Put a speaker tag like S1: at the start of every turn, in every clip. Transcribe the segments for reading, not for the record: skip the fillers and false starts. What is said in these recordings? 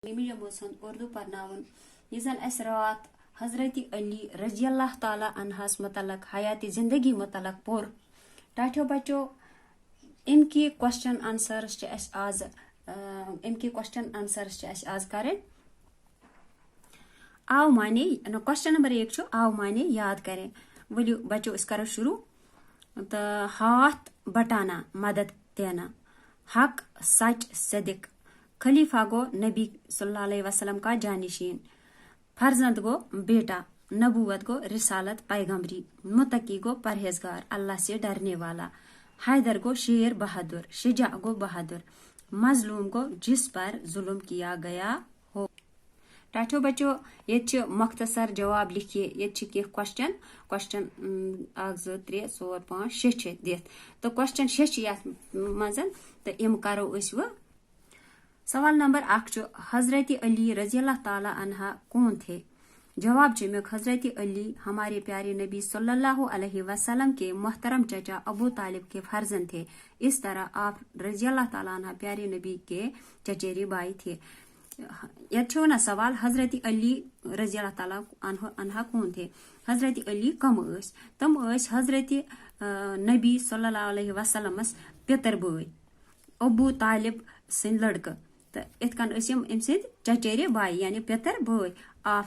S1: उर्दू परनावन यह अस रात हजरत अली रजी अल्लाह ताला अन्हास मुतलक हयाती जिंदगी मुतलक पोर टाठो बच्चो इनकी क्वेश्चन आंसर्स आज करें। आव माने क्वेश्चन नंबर 1 आव माने याद करें। वलियो बच्चों इस करो शुरू। तो हाथ बटाना मदद देना, हक सच सदिक, खलीफा गो नबी सल्लल्लाहु अलैहि वसल्लम का जानिशीन, फर्जंद गो बेटा, नबूवत गो रिसालत पैगंबरी, मुतकी गो परहेजगार अल्लाह से डरने वाला, हैदर गो शेर बहादुर, शिजा गो बहादुर, मजलूम गो जिस पर जुल्म किया गया हो। टाठो बच्चो ये मुख्तसर जवाब लिखिए। ये क्वेश्चन 1 2 3 4 5 6 दित। तो क्वेश्चन 6 मजन तो इम करो वो। सवाल नंबर 1 हजरत अली रजी अल्लाह ताला अन्हा कौन थे? जवाब में हजरत अली हमारे प्यारे नबी सल्लल्लाहु अलैहि वसल्लम के मोहतरम चचा अबू तालिब के फर्जंद थे। इस तरह आप रजी अल्लाह ताला अन्हा प्यारे नबी के चचेरे भाई थे। यह ना सवाल हजरत अली रजी अल्लाह ताला अन्हा कौन थे? हजरत अली कम तम हजरत नबी सल्लल्लाहु अलैहि वसल्लम पितर भाई अबू तालिब सिंद लड़क। तो इतकन अम सिंद चचेरे भाई यानी पितर भाई आप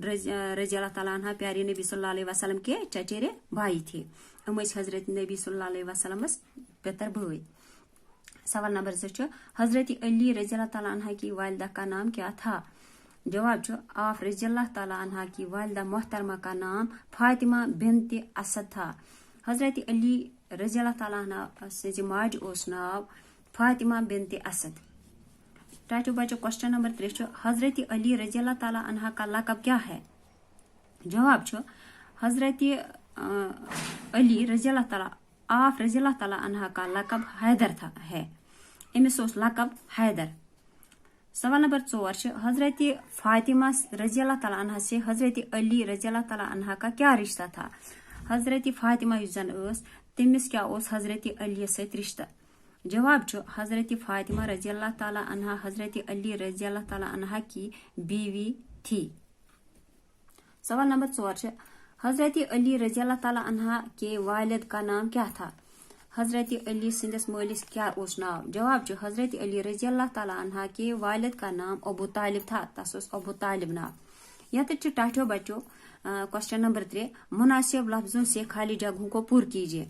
S1: रजी अल्लाह ताला अन्हा प्यारे नबी सल्लल्लाहु अलैहि वसल्लम के चचेरे भाई थे। हम हजरत नबी सल्लल्लाहु अलैहि वसल्लम पितर भाई। सवाल नंबर 2 हजरत अली रजी अल्लाह ताला अन्हा की वालिदा का नाम क्या था? जवाब आप रजी अल्लाह ताला अन्हा की वालिदा मोहतरमा का नाम फातिमा बिनते असद था। हजरत अली रजी अल्लाह ताला अन्हा से माज ओस नाव फातिमा बिनते असद। टाटो बच्चो क्वेश्चन नंबर 3 हजरत अली रजी अल्लाह ताला अन्हा का लकब क्या है? जवाब हजरत अली रजी अल्लाह ताला आप रजी अल्लाह ताला अन्हा का लकब हैदर था है। इमिस लकब हैदर। सवाल नंबर 4 हजरत फातिमा रजी अल्लाह ताला अन्हा से हजरत अली रजी अल्लाह ताला अन्हा का क्या रिश्ता था? हजरत फातिमा तमिस क्या हजरत अली सत रिश्ता? जवाब हजरत फातिमा रजी अल्लाह ताला अन्हा हजरत अली रजी अल्लाह ताला अन्हा की बीवी थी। सवाल नंबर 4 हजरत अली रजी अल्लाह ताला अन्हा के वालिद का नाम क्या था? हजरत अली सिंदस मोलिस क्या उस नाम? जवाब हजरत अली रजी अल्लाह ताला अन्हा के वालिद का नाम अबू तालिब था। तस अबू तालिब नाम। यह टाठो बच्चो क्वेश्चन नंबर 3 मुनासिब लफ्जों से खाली जगहों को पूर कीजिए।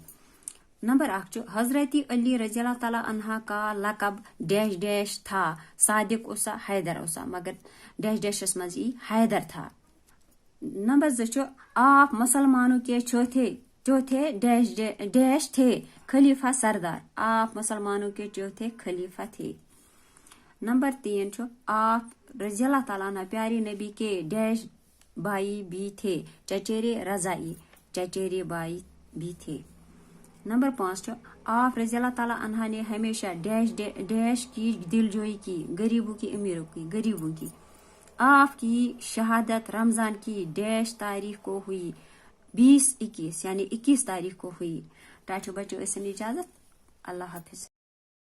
S1: नंबर 1 हजरत अली रजी अल्लाह ताला अन्हा का लकब डैश डैश था। सादिक उसा हैदर उसा मगर डैश डैशस मज हैदर था। नंबर 2 आप मुसलमानों के चौथे डैश डैश थे खलीफा सरदार। आप मुसलमानों के चौथे खलीफा थे। नंबर 3 आप रजी अल्लाह ताला अन्हा प्यारे नबी के डैश भाई भी थे। चचेरे रजाई चचेरे भाई भी थे। नंबर 5 आप रजी अल्लाह ताला अन्हा ने हमेशा डैश डैश की दिलजोई की, गरीबों की अमीरों की, गरीबों की। आपकी शहादत रमजान की डैश तारीख को हुई? 20-21 यानी 21 तारीख को हुई। टाचो बच्चों इजाजत। अल्लाह हाफिज।